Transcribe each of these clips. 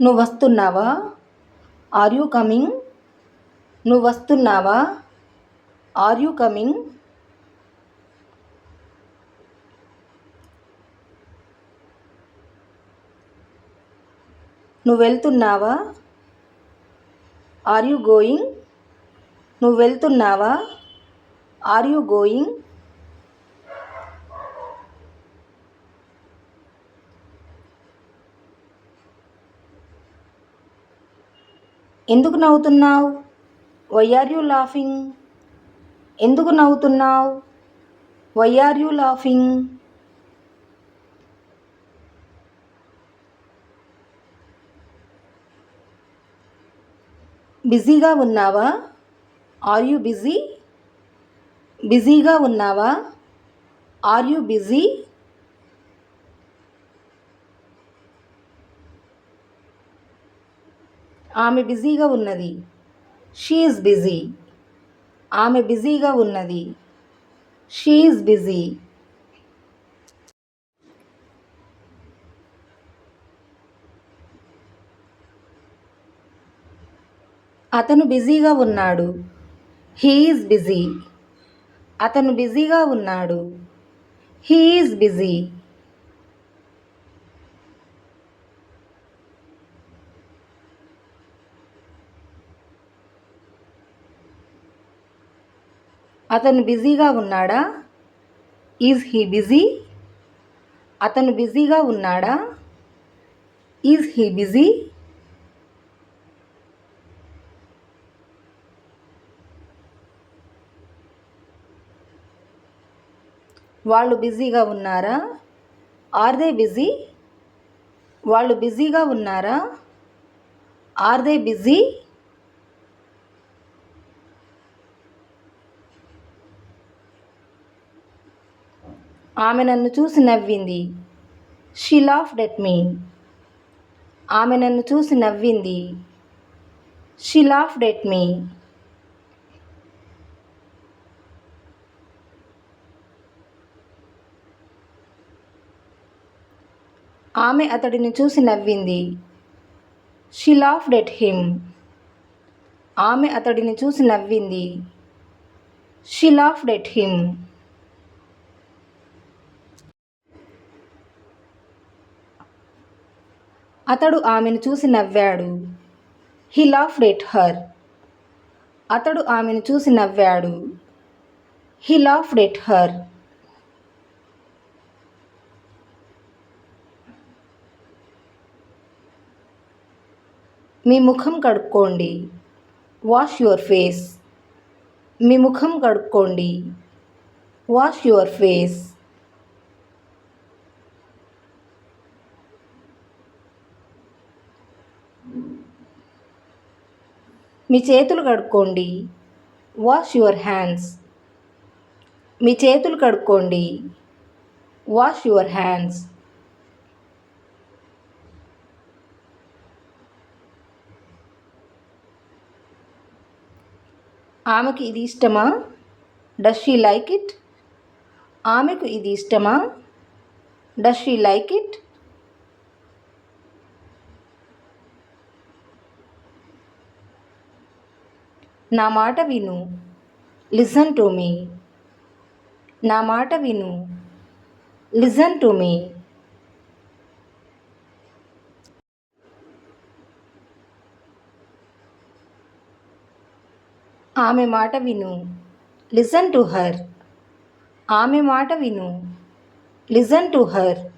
నువ్వు వస్తున్నావా? Are you coming? నువ్వు వస్తున్నావా? Are you coming? నువ్వు వెళ్తున్నావా? Are you going? నువ్వు వెళ్తున్నావా? Are you going? ఎందుకు నవ్వుతున్నావు? Why are you laughing? ఎందుకు నవ్వుతున్నావు? Why are you laughing? బిజీగా ఉన్నావా? Are you busy? బిజీగా ఉన్నావా? Are you busy? ఆమె బిజీగా ఉన్నది. She is busy. ఆమె బిజీగా ఉన్నది. She is busy. అతను బిజీగా ఉన్నాడు. He is busy. అతను బిజీగా ఉన్నాడు. He is busy. అతను బిజీగా ఉన్నాడా? Is he busy? అతను బిజీగా ఉన్నాడా? Is he busy? వాళ్ళు బిజీగా ఉన్నారా? Are they busy? వాళ్ళు బిజీగా ఉన్నారా? Are they busy? ఆమె నన్ను చూసి నవ్వింది. She laughed at me. ఆమె నన్ను చూసి నవ్వింది. She laughed at me. ఆమె అతడిని చూసి నవ్వింది. She laughed at him. ఆమె అతడిని చూసి నవ్వింది. She laughed at him. అతడు ఆమెను చూసి నవ్వాడు. He laughed at her. అతడు ఆమెను చూసి నవ్వాడు. He laughed at her. మీ ముఖం కడుక్కోండి. Wash your face. మీ ముఖం కడుక్కోండి. Wash your face. మీ చేతులు కడుక్కోండి. Wash your hands. మీ చేతులు కడుక్కోండి. Wash your hands. ఆమెకు ఇది ఇష్టమా? Does she like it? ఆమెకు ఇది ఇష్టమా? Does she like it? నా మాట విను. Listen to me. నా మాట విను. Listen to me. ఆమె మాట విను. Listen to her. ఆమె మాట విను. Listen to her.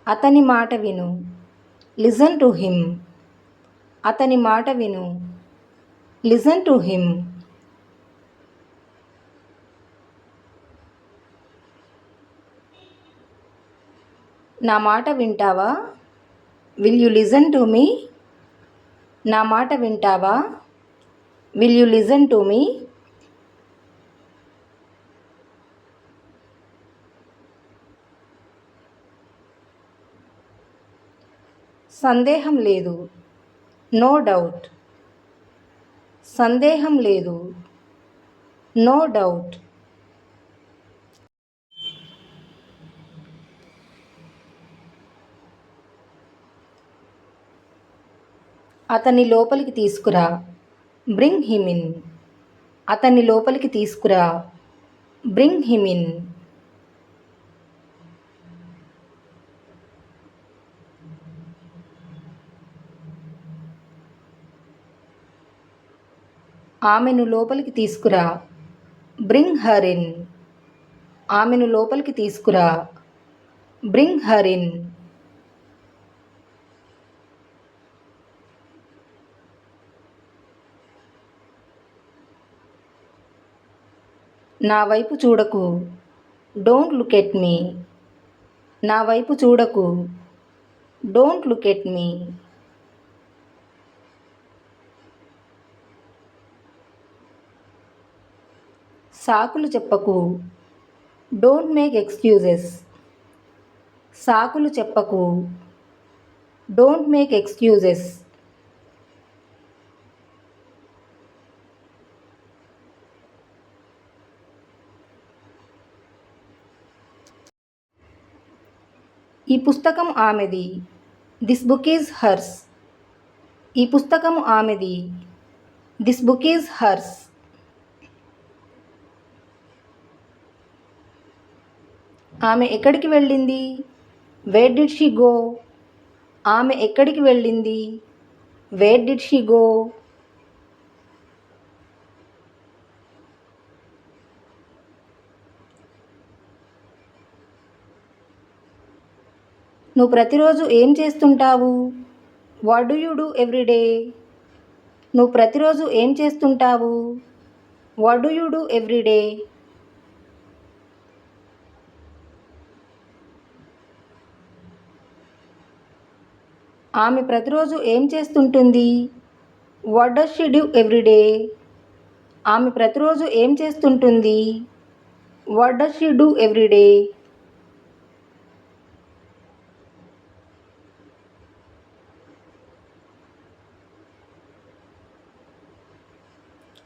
అతని మాట విను. Listen to him. అతని మాట విను. Listen to him. నా మాట వింటావా? Will you listen to me? నా మాట వింటావా? Will you listen to me? సందేహం లేదు. No doubt. సందేహం లేదు. No doubt. అతన్ని లోపలికి తీసుకురా. Bring him in. అతన్ని లోపలికి తీసుకురా. Bring him in. ఆమెను లోపలికి తీసుకురా. Bring her in. ఆమెను లోపలికి తీసుకురా. Bring her in. నా వైపు చూడకు. Don't look at me. నా వైపు చూడకు. Don't look at me. సాకులు చెప్పకు. Don't make excuses. సాకులు చెప్పకు. Don't make excuses. ఈ పుస్తకం ఆమెది. This book is hurts. ఈ పుస్తకం ఆమెది. This book is hurts. ఆమె ఎక్కడికి వెళ్ళింది? Where did she go? ఆమె ఎక్కడికి వెళ్ళింది? Where did she go? నువ్వు ప్రతిరోజు ఏం చేస్తుంటావు? What do you do every day? నువ్వు ప్రతిరోజు ఏం చేస్తుంటావు? What do you do every day? ఆమె ప్రతిరోజు ఏం చేస్తుంటుంది? What does she do every day? ఆమె ప్రతిరోజు ఏం చేస్తుంటుంది? What does she do every day?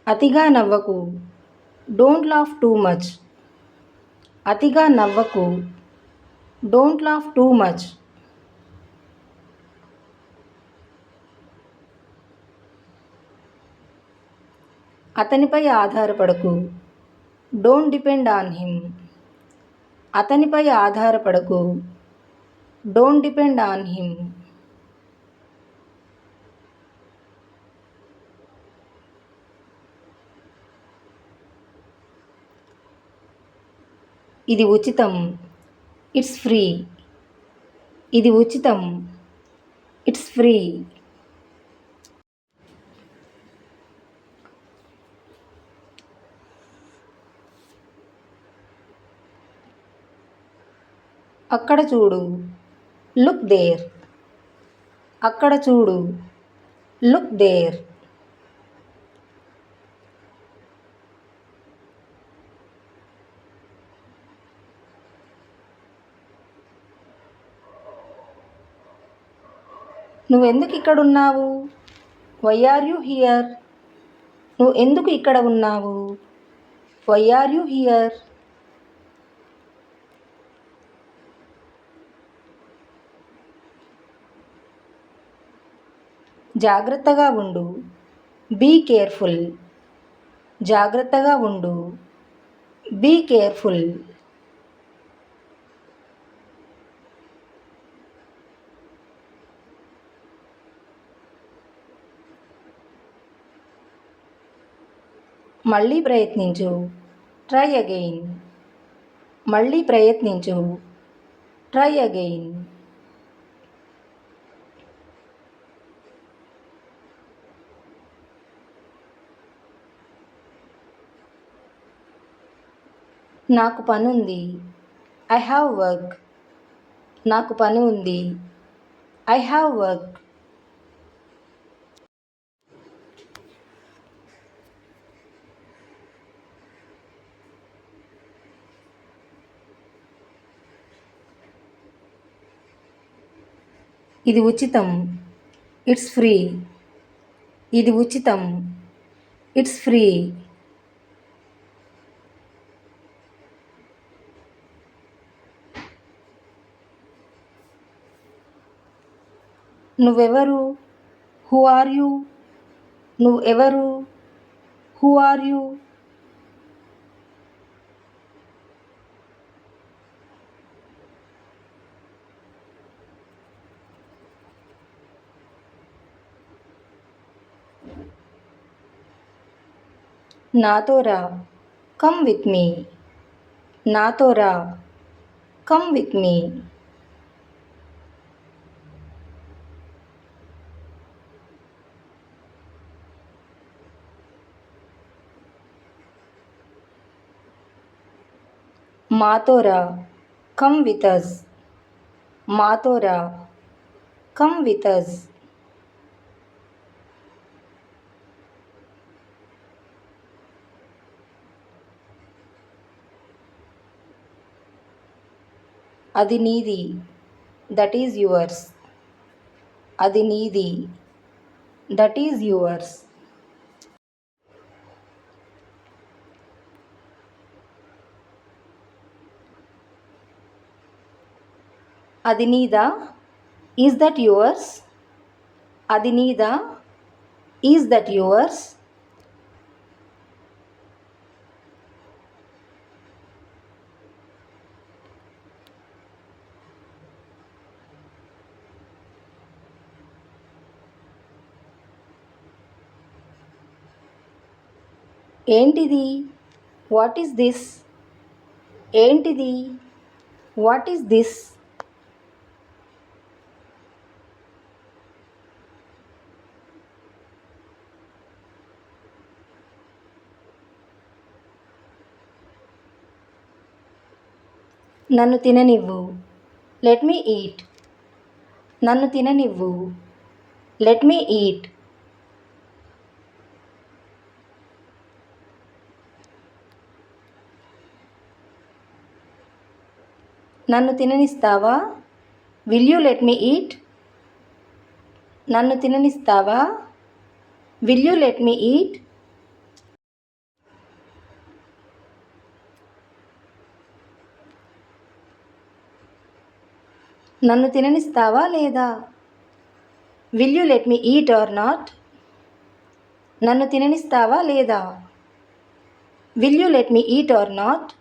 అతిగా నవ్వకు. Don't laugh too much. అతిగా నవ్వకు. Don't laugh too much. అతనిపై ఆధారపడకు. Don't depend on him. అతనిపై ఆధారపడకు. Don't depend on him. ఇది ఉచితం. It's free. ఇది ఉచితం. It's free. అక్కడ చూడు. Look there. అక్కడ చూడు. Look there. నువ్వెందుకు ఇక్కడ ఉన్నావు? Why are you here? నువ్వు ఎందుకు ఇక్కడ ఉన్నావు? Why are you here? జాగ్రత్తగా ఉండు. Be careful. జాగ్రత్తగా ఉండు. Be careful. మళ్ళీ ప్రయత్నించు. Try again. మళ్ళీ ప్రయత్నించు. Try again. నాకు పనుంది. I have work. నాకు పని ఉంది. I have work. ఇది ఉచితం. It's free. ఇది ఉచితం. It's free. నువ్వెవరు? Who are you? నువ్వు ఎవరు? Who are you? నాతో రా. Come with me. నాతో రా. Come with me. మాతో రా. Come with us. మాతో రా. Come with us. అది నీది. That is yours. అది నీది. That is yours. అది నీదా? Is that yours? అది నీదా? Is that yours? ఏంటిది? What is this? ఏంటిది? What is this? నన్ను తిననివ్వు. Let me eat. నన్ను తిననివ్వు. Let me eat. నన్ను తిననిస్తావా? Will you let me eat? నన్ను తిననిస్తావా? Will you let me eat? నన్ను తిననిస్తావా లేదా? Will you let me eat or not? నన్ను తిననిస్తావా లేదా? Will you let me eat or not?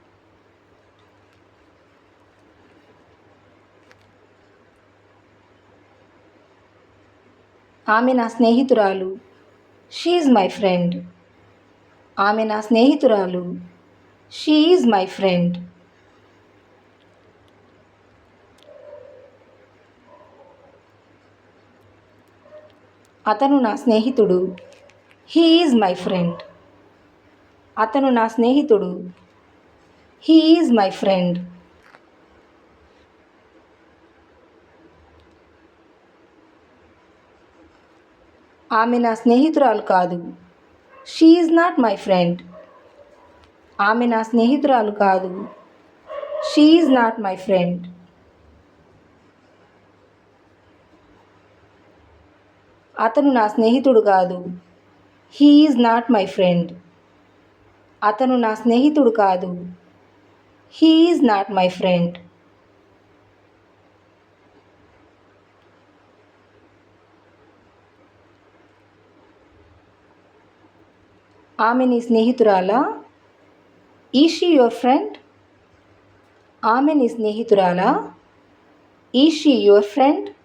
ఆమె నా స్నేహితురాలు. She is my friend. ఆమె నా స్నేహితురాలు. She is my friend. అతను నా స్నేహితుడు. He is my friend. అతను నా స్నేహితుడు. He is my friend. ఆమె నా స్నేహితురాలు కాదు. She is not my friend. ఆమె నా స్నేహితురాలు కాదు. She is not my friend. అతను నా స్నేహితుడు కాదు. He is not my friend. అతను నా స్నేహితుడు కాదు. He is not my friend. ఆమె నీ స్నేహితురాలా? Is she your friend? ఆమె నీ స్నేహితురాలా? Is she your friend?